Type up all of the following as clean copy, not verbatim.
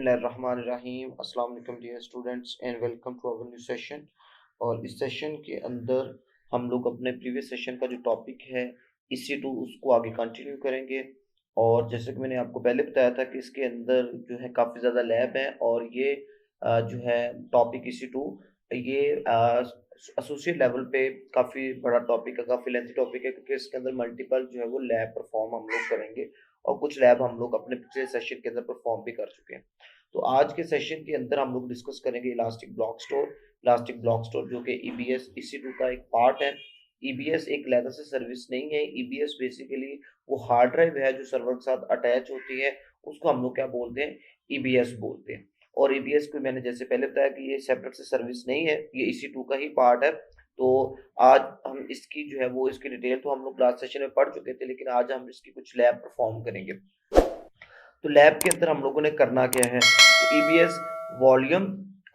बिस्मिल्लाहिर्रहमानिर्रहीम। अस्सलाम वालेकुम dear students and welcome to our new session. और इस सेशन के अंदर हम लोग अपने प्रीवियस सेशन का जो टॉपिक है EC2 उसको आगे कंटिन्यू करेंगे। और जैसे कि मैंने आपको पहले बताया था कि इसके अंदर जो है काफ़ी ज़्यादा लैब है और ये जो है टॉपिक EC2 ये एसोसिएट लेवल पे काफ़ी बड़ा टॉपिक है, काफ़ी लेंथी टॉपिक है, क्योंकि इसके अंदर मल्टीपल जो है वो लैब परफॉर्म हम लोग करेंगे और कुछ लैब हम लोग अपने पिछले सेशन के अंदर परफॉर्म भी कर चुके हैं। तो आज के सेशन के अंदर हम लोग डिस्कस करेंगे elastic block store. Elastic block store जो कि EBS EC2 का एक पार्ट है। EBS एक लेगेसी सर्विस नहीं है। EBS बेसिकली वो हार्ड ड्राइव है जो सर्वर के साथ अटैच होती है, उसको हम लोग क्या बोलते हैं, EBS बोलते हैं। और EBS को मैंने जैसे पहले बताया कि ये सेपरेट से सर्विस नहीं है, ये EC2 का ही पार्ट है। तो आज हम इसकी जो है वो इसकी डिटेल तो हम लोग लास्ट सेशन में पढ़ चुके थे, लेकिन आज हम इसकी कुछ लैब परफॉर्म करेंगे। तो लैब के अंदर हम लोगों ने करना क्या है, तो EBS वॉल्यूम।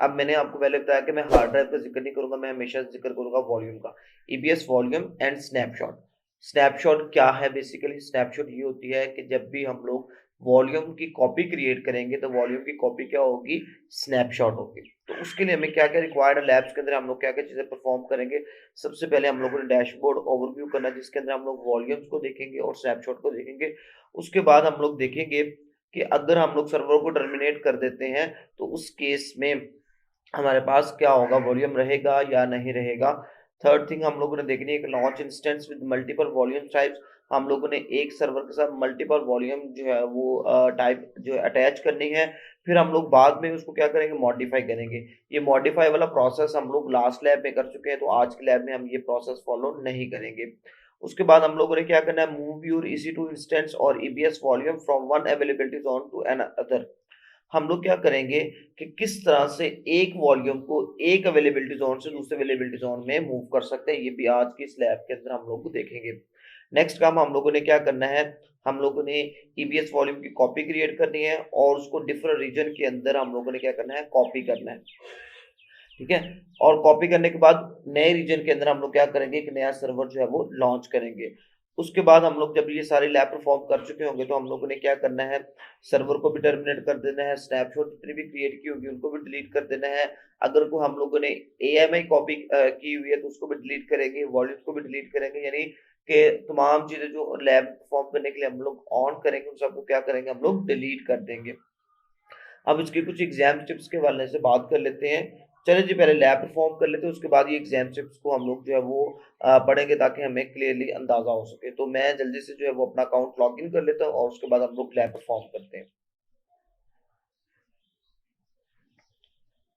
अब मैंने आपको पहले बताया कि मैं हार्ड ड्राइव का जिक्र नहीं करूंगा, मैं हमेशा जिक्र करूंगा वॉल्यूम का। EBS volume and snapshot. Snapshot क्या है? बेसिकली स्नैपशॉट ये होती है कि जब भी हम लोग वॉल्यूम की कॉपी क्रिएट करेंगे तो वॉल्यूम की कॉपी क्या होगी, स्नैपशॉट होगी। तो उसके लिए हमें क्या क्या रिक्वायर्ड है, लैब्स के अंदर हम लोग क्या क्या चीजें परफॉर्म करेंगे। सबसे पहले हम लोगों ने डैशबोर्ड ओवरव्यू करना है, जिसके अंदर हम लोग वॉल्यूम्स को देखेंगे और स्नैपशॉट को देखेंगे। उसके बाद हम लोग देखेंगे कि अगर हम लोग सर्वर को टर्मिनेट कर देते हैं तो उस केस में हमारे पास क्या होगा, वॉल्यूम रहेगा या नहीं रहेगा। थर्ड थिंग हम लोगों ने देखनी है कि launch instance with multiple volume types. हम लोगों ने एक सर्वर के साथ मल्टीपल वॉल्यूम जो है वो टाइप जो है अटैच करनी है। फिर हम लोग बाद में उसको क्या करेंगे, मॉडिफाई करेंगे। ये मॉडिफाई वाला प्रोसेस हम लोग लास्ट लैब में कर चुके हैं, तो आज के लैब में हम ये प्रोसेस फॉलो नहीं करेंगे। उसके बाद हम लोगों ने क्या करना है, मूव योर EC2 इंस्टेंस और EBS volume from one availability zone to another. हम लोग क्या करेंगे कि किस तरह से एक वॉल्यूम को एक अवेलेबिलिटी जोन से दूसरे अवेलेबिलिटी जोन में मूव कर सकते हैं, ये भी आज की स्लैब के अंदर हम लोग को देखेंगे। नेक्स्ट काम हम लोगों ने क्या करना है, हम लोगों ने EBS वॉल्यूम की कॉपी क्रिएट करनी है और उसको डिफरेंट रीजन के अंदर हम लोगों ने क्या करना है, कॉपी करना है। ठीक है। और कॉपी करने के बाद नए रीजन के अंदर हम लोग क्या करेंगे, एक नया सर्वर जो है वो लॉन्च करेंगे। उसके बाद हम लोग जब ये सारी लैब परफॉर्म कर चुके होंगे तो हम लोगों ने क्या करना है, सर्वर को भी टर्मिनेट कर देना है, स्नैपशॉट जितनी भी क्रिएट की होगी उनको भी डिलीट कर देना है। अगर को हम लोगों ने AMI कॉपी की हुई है तो उसको भी डिलीट करेंगे, वॉल्यूम को भी डिलीट करेंगे। यानी कि तमाम चीजें जो लैब परफॉर्म करने के लिए हम लोग ऑन करेंगे उन सबको क्या करेंगे, हम लोग डिलीट कर देंगे। अब इसके कुछ एग्जाम टिप्स के हवाले से बात कर लेते हैं। चलिए जी, पहले लैब परफॉर्म कर लेते हैं, उसके बाद ये एग्जाम टिप्स को हम लोग जो है वो पढ़ेंगे ताकि हमें क्लियरली अंदाजा हो सके। तो मैं जल्दी से जो है वो अपना अकाउंट लॉग इन कर लेता हूँ और उसके बाद हम लोग लैब परफॉर्म करते हैं।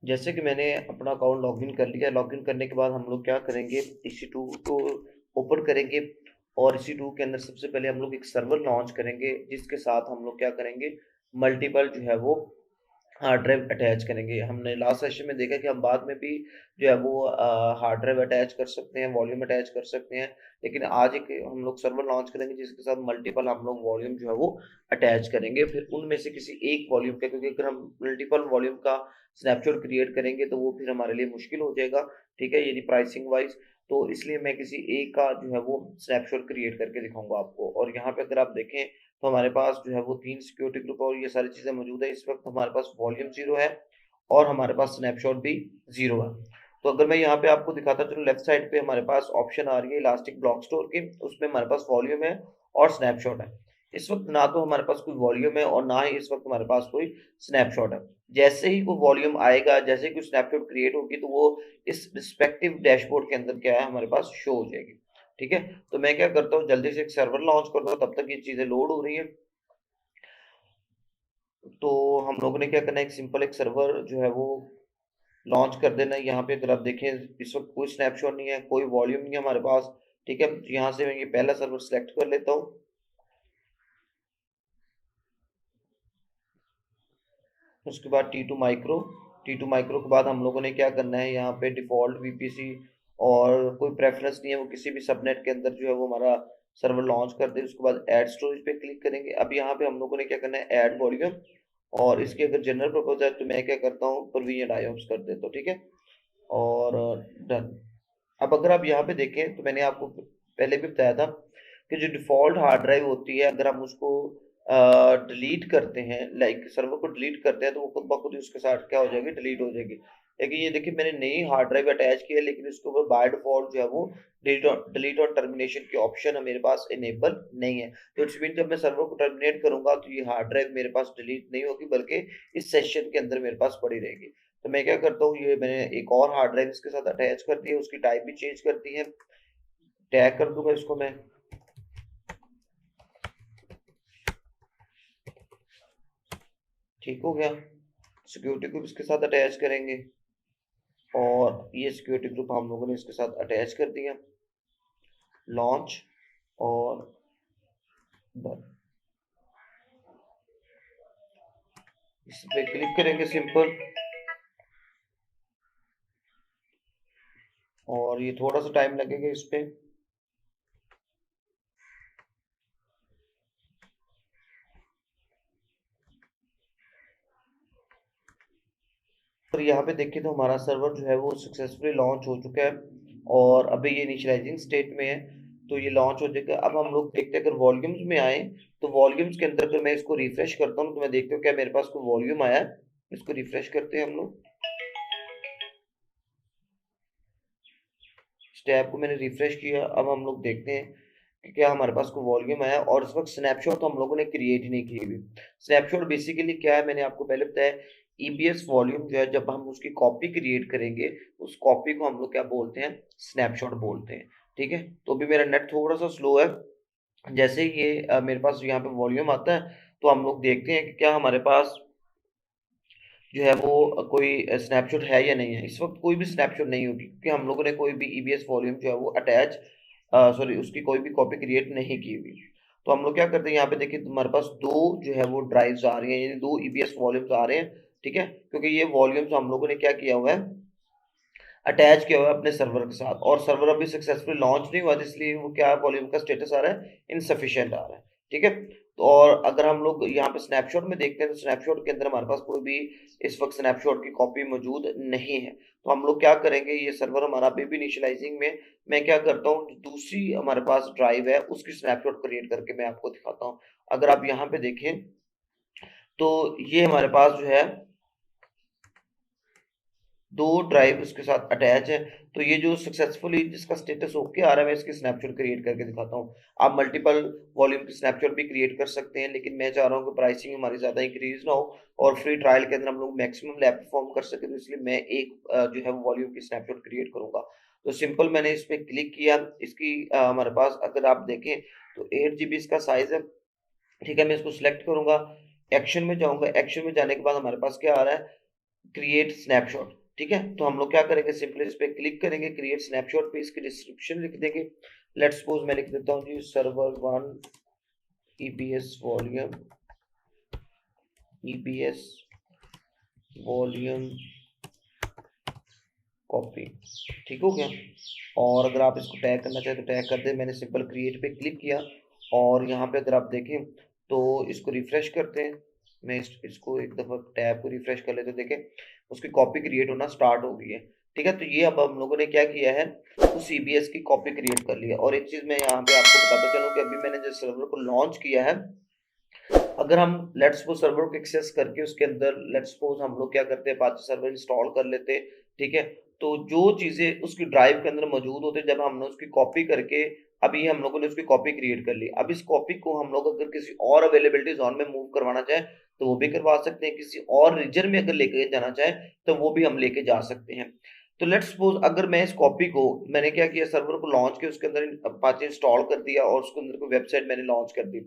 जैसे कि मैंने अपना अकाउंट लॉग इन कर लिया, लॉग इन करने के बाद हम लोग क्या करेंगे, EC2 को ओपन करेंगे और EC2 के अंदर सबसे पहले हम लोग एक सर्वर लॉन्च करेंगे, जिसके साथ हम लोग क्या करेंगे, मल्टीपल जो है वो हार्ड ड्राइव अटैच करेंगे। हमने लास्ट सेशन में देखा कि हम बाद में भी जो है वो हार्ड ड्राइव अटैच कर सकते हैं, वॉल्यूम अटैच कर सकते हैं, लेकिन आज एक हम लोग सर्वर लॉन्च करेंगे जिसके साथ मल्टीपल हम लोग वॉल्यूम जो है वो अटैच करेंगे। फिर उनमें से किसी एक वॉल्यूम का, क्योंकि अगर हम मल्टीपल वॉल्यूम का स्नैपशॉट क्रिएट करेंगे तो वो फिर हमारे लिए मुश्किल हो जाएगा। ठीक है, यानी प्राइसिंग वाइज। तो इसलिए मैं किसी एक का जो है वो स्नैपशॉट क्रिएट करके दिखाऊंगा आपको। और यहाँ पे अगर आप देखें तो हमारे पास जो है वो 3 सिक्योरिटी ग्रुप और ये सारी चीज़ें मौजूद है। इस वक्त हमारे पास वॉल्यूम 0 है और हमारे पास स्नैपशॉट भी 0 है। तो अगर मैं यहाँ पे आपको दिखाता चलूँ, लेफ्ट साइड पे हमारे पास ऑप्शन आ रही है इलास्टिक ब्लॉक स्टोर की, उसमें हमारे पास वॉल्यूम है और स्नैपशॉट है। इस वक्त ना तो हमारे पास कोई वॉल्यूम है और ना ही इस वक्त हमारे पास कोई स्नैपशॉट है। जैसे ही कोई वॉल्यूम आएगा, जैसे ही कोई स्नैपशॉट क्रिएट होगी तो वो इस रिस्पेक्टिव डैशबोर्ड के अंदर क्या है, हमारे पास शो हो जाएगी। ठीक है, तो मैं क्या करता हूँ, जल्दी से एक सर्वर लॉन्च करता हूँ, तब तक ये चीज़ें लोड हो रही है। तो हम लोगों ने क्या करना है, एक सिंपल एक सर्वर जो है वो लॉन्च कर देना है। यहाँ पे अगर आप देखें इस वक्त कोई स्नैपशॉट नहीं है, कोई वॉल्यूम नहीं है हमारे पास। ठीक है, यहाँ से मैं ये पहला सर्वर सेलेक्ट कर लेता हूँ। उसके बाद टी टू माइक्रो के बाद हम लोगों ने क्या करना है, यहाँ पे डिफॉल्ट VPC और कोई प्रेफरेंस नहीं है, वो किसी भी सबनेट के अंदर जो है वो हमारा सर्वर लॉन्च कर दे। उसके बाद ऐड स्टोरेज पे क्लिक करेंगे। अब यहाँ पे हम लोगों ने क्या करना है, ऐड वॉल्यूम, और इसकी अगर जनरल पर्पज है तो मैं क्या करता हूँ, प्रोविजन आईओप्स कर देता हूँ। ठीक है, और डन। अब अगर आप यहाँ पे देखें तो मैंने आपको पहले भी बताया था कि जो डिफ़ॉल्ट हार्ड ड्राइव होती है, अगर हम उसको डिलीट करते हैं, लाइक सर्वर को डिलीट करते हैं, तो वो खुद ब खुद ही उसके साथ क्या हो जाएगी, डिलीट हो जाएगी। लेकिन ये देखिए मैंने नई हार्ड ड्राइव अटैच की है, लेकिन इसके ऊपर बाय डिफॉल्ट जो है वो डिलीट और टर्मिनेशन की ऑप्शन मेरे पास इनेबल नहीं है। तो इट्स मीन जब मैं सर्वर को टर्मिनेट करूंगा तो ये हार्ड ड्राइव मेरे पास डिलीट नहीं होगी, बल्कि इस सेशन के अंदर मेरे पास पड़ी रहेगी। तो मैं क्या करता हूँ, ये मैंने एक और हार्ड ड्राइव इसके साथ अटैच कर दी है, उसकी टाइप भी चेंज कर दी है, टैग कर दूंगा इसको मैं, ठीक हो गया। सिक्योरिटी ग्रुप इसके साथ अटैच करेंगे, और ये सिक्योरिटी ग्रुप हम लोगों ने इसके साथ अटैच कर दिया, लॉन्च और डन। इस पे क्लिक करेंगे सिंपल, और ये थोड़ा सा टाइम लगेगा इस पे। और यहाँ पे देखिए तो हमारा सर्वर जो है वो सक्सेसफुली लॉन्च हो चुका है, और अभी ये इनिशियलाइजिंग स्टेट में है। तो ये लॉन्च हो जाएगा। अब हम लोग देखते हैं, अगर वॉल्यूम्स में आए तो वॉल्यूम्स के अंदर अगर मैं इसको रिफ्रेश करता हूँ तो मैं देखता हूँ क्या मेरे पास कोई वॉल्यूम आया है। इसको रिफ्रेश करते हैं हम लोग, इस टैब को मैंने रिफ्रेश किया। अब हम लोग देखते हैं कि क्या हमारे पास कोई वॉल्यूम आया, और इस वक्त स्नैपशॉट तो हम लोगों ने क्रिएट ही नहीं की हुई। स्नैपशॉट बेसिकली क्या है, मैंने आपको पहले बताया, ईबीएस वॉल्यूम जो है जब हम उसकी कॉपी क्रिएट करेंगे, उस कॉपी को हम लोग क्या बोलते हैं, स्नैपशॉट बोलते हैं। ठीक है, तो अभी मेरा नेट थोड़ा सा स्लो है। जैसे ही ये मेरे पास यहाँ पे वॉल्यूम आता है, तो हम लोग देखते हैं कि क्या हमारे पास जो है वो कोई स्नैपशॉट है या नहीं है। इस वक्त कोई भी स्नैपशॉट नहीं होगी, क्योंकि हम लोगों ने कोई भी ईबीएस वॉल्यूम जो है वो अटैच, सॉरी उसकी कोई भी कॉपी क्रिएट नहीं की हुई। तो हम लोग क्या करते हैं, यहाँ पे देखिए हमारे पास दो जो है वो ड्राइव्स आ रही हैं, यानी दो ईबीएस वॉल्यूम्स आ रहे हैं। ठीक है, क्योंकि ये वॉल्यूम्स हम लोगों ने क्या किया हुआ है, अटैच किया हुआ है अपने सर्वर के साथ, और सर्वर अभी सक्सेसफुली लॉन्च नहीं हुआ, तो इसलिए वो क्या वॉल्यूम का स्टेटस आ रहा है, इनसफिशिएंट आ रहा है। ठीक है, तो और अगर हम लोग यहाँ पे स्नैपशॉट में देखते हैं, तो स्नैपशॉट के अंदर हमारे पास कोई भी इस वक्त स्नैपशॉट की कॉपी मौजूद नहीं है। तो हम लोग क्या करेंगे, ये सर्वर हमारा अभी भी इनिशियलाइजिंग में, मैं क्या करता हूँ, दूसरी हमारे पास ड्राइव है उसकी स्नैपशॉट क्रिएट करके मैं आपको दिखाता हूँ। अगर आप यहाँ पे देखें तो ये हमारे पास जो है दो ड्राइव उसके साथ अटैच है। तो ये जो सक्सेसफुली जिसका स्टेटस ओके आ रहा है, मैं इसकी स्नैपशॉट क्रिएट करके दिखाता हूँ। आप मल्टीपल वॉल्यूम की स्नैपशॉट भी क्रिएट कर सकते हैं, लेकिन मैं चाह रहा हूँ कि प्राइसिंग हमारी ज़्यादा इंक्रीज ना हो और फ्री ट्रायल के अंदर हम लोग मैक्सिमम लैब परफॉर्म कर सके, तो इसलिए मैं एक जो है वॉल्यूम की स्नैपशॉट क्रिएट करूंगा। तो सिंपल मैंने इस पर क्लिक किया, इसकी हमारे पास अगर आप देखें तो 8 GB इसका साइज है। ठीक है, मैं इसको सिलेक्ट करूंगा, एक्शन में जाऊंगा, एक्शन में जाने के बाद हमारे पास क्या आ रहा है, क्रिएट स्नैपशॉट। ठीक है, तो हम लोग क्या करेंगे, सिंपली इस पे क्लिक करेंगे, क्रिएट स्नैपशॉट पे इसकी डिस्क्रिप्शन लिख देंगे। लेट्स सपोज मैं लिख देता हूँ जी, server 1 EBS volume, EBS volume copy. ठीक हो गया, और अगर आप इसको टैग करना चाहें तो टैग कर दें। मैंने सिंपल क्रिएट पे क्लिक किया, और यहाँ पे अगर आप देखें तो इसको रिफ्रेश करते हैं। मैं इसको एक दफ़ा टैब को रिफ्रेश कर लेते, देखें उसकी कॉपी क्रिएट होना स्टार्ट हो गई है। ठीक है, तो ये अब हम लोगों ने क्या किया है, उस सीबीएस की कॉपी क्रिएट कर लिया। और एक चीज़ मैं यहाँ पे आपको बताता चलूँ कि अभी मैंने जिस सर्वर को लॉन्च किया है, अगर हम लेट्स सपोज सर्वर को एक्सेस करके उसके अंदर लेट्स सपोज हम लोग क्या करते हैं, अपाचे सर्वर इंस्टॉल कर लेते हैं। ठीक है, तो जो चीजें उसकी ड्राइव के अंदर मौजूद होते हैं, जब हमने उसकी कॉपी करके, अभी हम लोगों ने उसकी कॉपी क्रिएट कर ली, अब इस कॉपी को हम लोग अगर किसी और अवेलेबिलिटी जोन में मूव करवाना चाहें तो वो भी करवा सकते हैं, किसी और रीजन में अगर लेके जाना चाहें तो वो भी हम लेके जा सकते हैं। तो लेट्स सपोज अगर मैं इस कॉपी को, मैंने क्या किया, सर्वर को लॉन्च किया, उसके अंदर अपाचे इंस्टॉल कर दिया और उसके अंदर कोई वेबसाइट मैंने लॉन्च कर दी।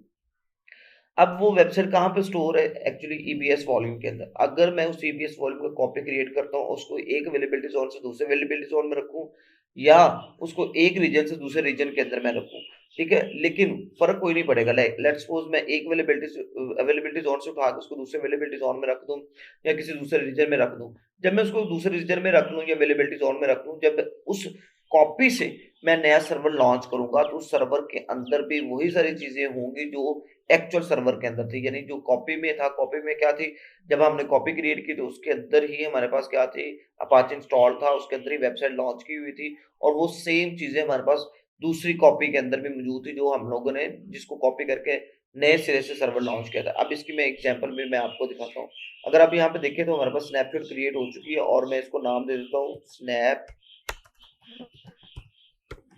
अब वो वेबसाइट कहाँ पे स्टोर है, एक्चुअली ईबीएस वॉल्यूम के अंदर। अगर मैं उस ईबीएस वॉल्यूम का कॉपी क्रिएट करता हूँ, उसको एक अवेलेबिलिटी जोन से दूसरे अवेलेबिलिटी जोन में रखूँ, या उसको एक रीजन से दूसरे रीजन के अंदर मैं रखूँ, ठीक है, लेकिन फर्क कोई नहीं पड़ेगा। लाइक लेट्स सपोज मैं एक अवेलेबिलिटी जोन से उठा के उसको दूसरे अवेलेबिलिटी जोन में रख दूँ, या किसी दूसरे रीजन में रख दूँ। जब मैं उसको दूसरे रीजन में रख लूँ या अवेलेबिलिटी जोन में रख लूँ, जब उस कॉपी से मैं नया सर्वर लॉन्च करूंगा, तो उस सर्वर के अंदर भी वही सारी चीजें होंगी जो एक्चुअल सर्वर के अंदर थी। यानी जो कॉपी में था, कॉपी में क्या थी, जब हमने कॉपी क्रिएट की तो उसके अंदर ही हमारे पास क्या थी, अपाचे इंस्टॉल था, उसके अंदर ही वेबसाइट लॉन्च की हुई थी, और वो सेम चीजें हमारे पास दूसरी कॉपी के अंदर भी मौजूद थी जो हम लोगों ने जिसको कॉपी करके नए सिरे से सर्वर लॉन्च किया था। अब इसकी मैं एग्जांपल भी मैं आपको दिखाता हूँ। अगर आप यहाँ पे देखें तो हमारे पास स्नैपशॉट क्रिएट हो चुकी है और मैं इसको नाम दे देता हूँ स्नैप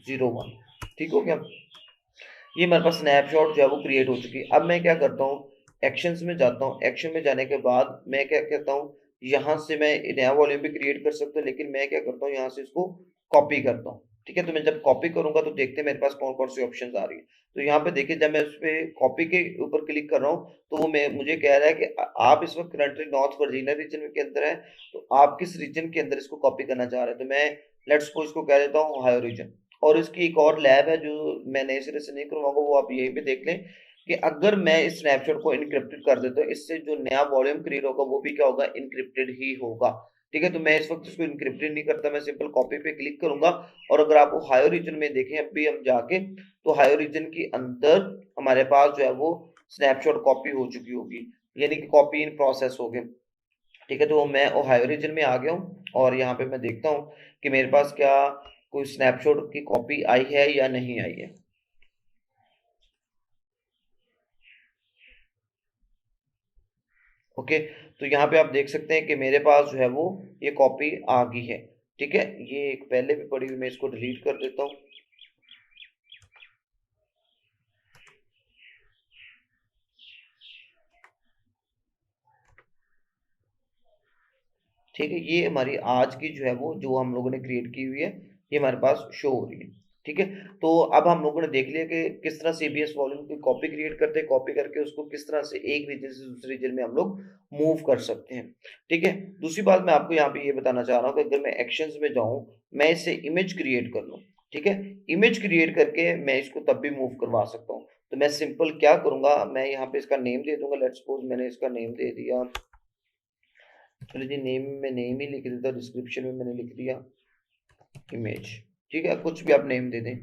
01। ठीक हो गया, ये हमारे पास स्नैपशॉट जो है वो क्रिएट हो चुकी है। अब मैं क्या करता हूँ, एक्शंस में जाता हूँ। एक्शन में जाने के बाद मैं क्या कहता हूँ, यहाँ से मैं नया वॉल्यूम भी क्रिएट कर सकता हूँ, लेकिन मैं क्या करता हूँ यहाँ से इसको कॉपी करता हूँ। ठीक है, तो मैं जब कॉपी करूंगा तो देखते हैं मेरे पास कौन कौन सी ऑप्शंस आ रही है। तो यहाँ पे देखिए जब मैं उस पे कॉपी के ऊपर क्लिक कर रहा हूँ तो वो मैं मुझे कह रहा है कि आप इस वक्त करंटली नॉर्थ वर्जीनिया रीजन के अंदर है, तो आप किस रीजन के अंदर इसको कॉपी करना चाह रहे हैं। तो मैं लेट्स सपोज इसको कह देता हूँ ओहायो रीजन। और इसकी एक और लैब है जो मैं नए सिरे से नहीं करवाऊंगा, वो आप यहीं पे देख लें कि अगर मैं इस स्नैपशॉट को इनक्रिप्टेड कर देता हूँ, इससे जो नया वॉल्यूम क्रिएट होगा वो भी क्या होगा, इनक्रिप्टेड ही होगा। ठीक है, तो मैं इस वक्त इसको इनक्रिप्टेड नहीं करता, मैं सिंपल कॉपी पे क्लिक करूंगा। और अगर आप हायो रीजन में देखें अभी हम जाके, तो हायो रीजन के अंदर हमारे पास जो है वो स्नैपशॉट कॉपी हो चुकी होगी, यानी कि कॉपी इन प्रोसेस हो गए। ठीक है, तो मैं ओहायो रीजन में आ गया हूँ और यहाँ पे मैं देखता हूँ कि मेरे पास क्या कोई स्नैपशॉट की कॉपी आई है या नहीं आई है। ओके, तो यहाँ पे आप देख सकते हैं कि मेरे पास जो है वो ये कॉपी आ गई है। ठीक है, ये एक पहले भी पड़ी हुई, मैं इसको डिलीट कर देता हूँ। ठीक है, ये हमारी आज की जो है वो जो हम लोगों ने क्रिएट की हुई है, ये हमारे पास शो हो रही है। ठीक है, तो अब हम लोगों ने देख लिया कि किस तरह से एबीएस वॉल्यूम की कॉपी क्रिएट करते हैं, कॉपी करके उसको किस तरह से एक रीजन से दूसरे रीजन में हम लोग मूव कर सकते हैं। ठीक है, दूसरी बात मैं आपको यहाँ पे ये बताना चाह रहा हूँ कि अगर मैं एक्शंस में जाऊँ, मैं इससे इमेज क्रिएट कर लूँ। ठीक है, इमेज क्रिएट करके मैं इसको तब भी मूव करवा सकता हूँ। तो मैं सिंपल क्या करूंगा, मैं यहाँ पे इसका नेम दे दूंगा। लेट्स सपोज मैंने इसका नेम दे दिया, चलिए जी नेम में नेम ही लिख देता, डिस्क्रिप्शन में मैंने लिख दिया इमेज। ठीक है, कुछ भी आप नेम दे दें।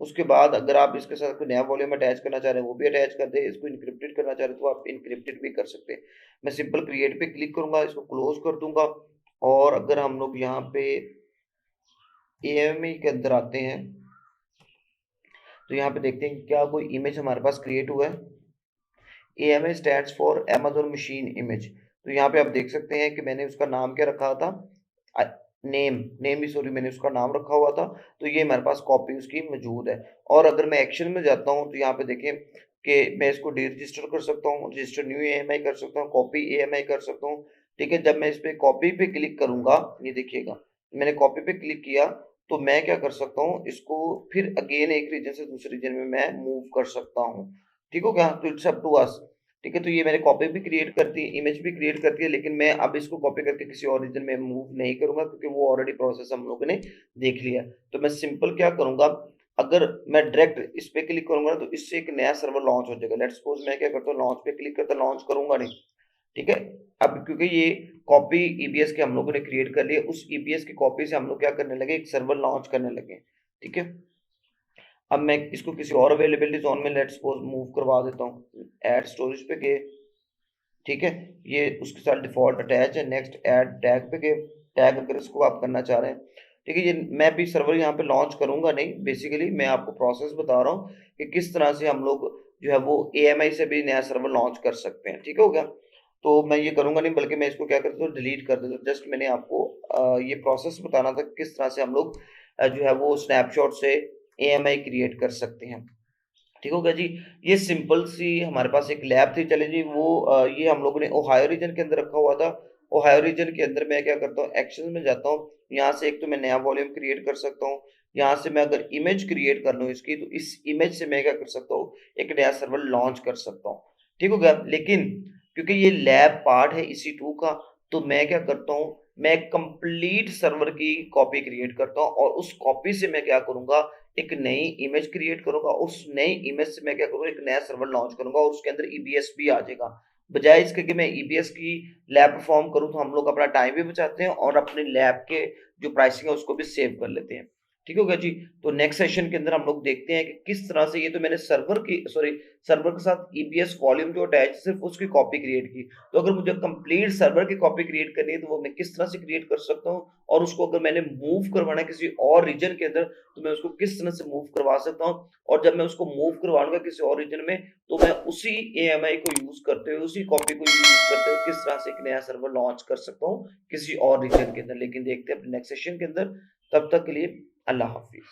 उसके बाद अगर आप इसके साथ कोई नया वॉल्यूम अटैच करना चाह रहे हैं वो भी अटैच कर दें, इसको इनक्रिप्टेड करना चाह रहे हैं तो आप इनक्रिप्टेड भी कर सकते हैं। मैं सिंपल क्रिएट पे क्लिक करूंगा, इसको क्लोज कर दूंगा। और अगर हम लोग यहाँ पे एएमई के अंदर आते हैं तो यहाँ पे देखते हैं कि क्या कोई इमेज हमारे पास क्रिएट हुआ है। AMI stands for Amazon machine image. तो यहाँ पे आप देख सकते हैं कि मैंने उसका नाम क्या रखा था, नेम नेम भी सॉरी मैंने उसका नाम रखा हुआ था। तो ये हमारे पास कॉपी उसकी मौजूद है। और अगर मैं एक्शन में जाता हूँ तो यहाँ पे देखें कि मैं इसको डी रजिस्टर कर सकता हूँ, रजिस्टर न्यू AMI कर सकता हूँ, कॉपी AMI कर सकता हूँ। ठीक है, जब मैं इस पे कॉपी पे क्लिक करूंगा, ये देखिएगा मैंने कॉपी पे क्लिक किया, तो मैं क्या कर सकता हूँ, इसको फिर अगेन एक रीजन से दूसरे रीजन में मैं मूव कर सकता हूँ। ठीक हो गया, तो इट्स अप टू अस। ठीक है, तो ये मैंने कॉपी भी क्रिएट करती है, इमेज भी क्रिएट करती है, लेकिन मैं अब इसको कॉपी करके किसी और रीजन में मूव नहीं करूंगा क्योंकि वो ऑलरेडी प्रोसेस हम लोगों ने देख लिया। तो मैं सिंपल क्या करूंगा, अगर मैं डायरेक्ट इस पे क्लिक करूंगा तो इससे एक नया सर्वर लॉन्च हो जाएगा। लेट्स सपोज मैं क्या करता हूँ, लॉन्च पे क्लिक करता, लॉन्च करूंगा नहीं। ठीक है, अब क्योंकि ये कॉपी ईबीएस के हम लोगों ने क्रिएट कर लिया, उस ईबीएस की कॉपी से हम लोग क्या करने लगे, एक सर्वर लॉन्च करने लगे। ठीक है, अब मैं इसको किसी और अवेलेबिलिटी जोन में लेट्स सपोज मूव करवा देता हूँ। ऐड स्टोरेज पे गए, ठीक है, ये उसके साथ डिफॉल्ट अटैच है। नेक्स्ट ऐड टैग पे गए, टैग अगर इसको आप करना चाह रहे हैं। ठीक है, ये मैं भी सर्वर यहाँ पे लॉन्च करूंगा नहीं, बेसिकली मैं आपको प्रोसेस बता रहा हूँ कि किस तरह से हम लोग जो है वो AMI से भी नया सर्वर लॉन्च कर सकते हैं। ठीक हो गया, तो मैं ये करूंगा नहीं, बल्कि मैं इसको क्या करता हूँ, डिलीट कर देता हूँ। जस्ट मैंने आपको ये प्रोसेस बताना था किस तरह से हम लोग जो है वो स्नैपशॉट से AMI क्रिएट कर सकते हैं। ठीक होगा जी, ये सिंपल सी हमारे पास एक लैब थी। चले जी वो ये हम लोगों ने ओहायो रीजन के अंदर रखा हुआ था। ओहायो रीजन के अंदर मैं क्या करता हूँ, एक्शन में जाता हूँ। यहाँ से एक तो मैं नया वॉल्यूम क्रिएट कर सकता हूँ। यहाँ से मैं अगर इमेज क्रिएट कर लूँ इसकी, तो इस इमेज से मैं क्या कर सकता हूँ, एक नया सर्वर लॉन्च कर सकता हूँ। ठीक हो गया, लेकिन क्योंकि ये लैब पार्ट है EC2 का, तो मैं क्या करता हूँ, मैं कंप्लीट सर्वर की कॉपी क्रिएट करता हूँ और उस कॉपी से मैं क्या करूंगा, एक नई इमेज क्रिएट करूंगा। उस नई इमेज से मैं क्या करूंगा, एक नया सर्वर लॉन्च करूंगा और उसके अंदर ईबीएस भी आ जाएगा। बजाय इसके कि मैं ईबीएस की लैब परफॉर्म करूं, तो हम लोग अपना टाइम भी बचाते हैं और अपने लैब के जो प्राइसिंग है उसको भी सेव कर लेते हैं। ठीक हो गया जी। तो नेक्स्ट सेशन के अंदर हम लोग देखते हैं कि किस तरह से, ये तो मैंने सर्वर के साथ ईबीएस वॉल्यूम जो अटैच सिर्फ उसकी कॉपी क्रिएट की। तो अगर मुझे कंप्लीट सर्वर की कॉपी क्रिएट करनी है तो वो मैं किस तरह से क्रिएट कर सकता हूँ, और उसको अगर मैंने मूव करवाना है किसी और रीजन के अंदर तो मैं उसको किस तरह से मूव करवा सकता हूँ। और जब मैं उसको मूव करवाऊंगा किसी और रीजन में तो मैं उसी एएमआई को यूज करते हुए, उसी कॉपी को यूज करते हुए किस तरह से एक नया सर्वर लॉन्च कर सकता हूँ किसी और रीजन के अंदर। लेकिन देखते हैं अपने नेक्स्ट सेशन के अंदर। तब तक के लिए अल्लाह हाफिज।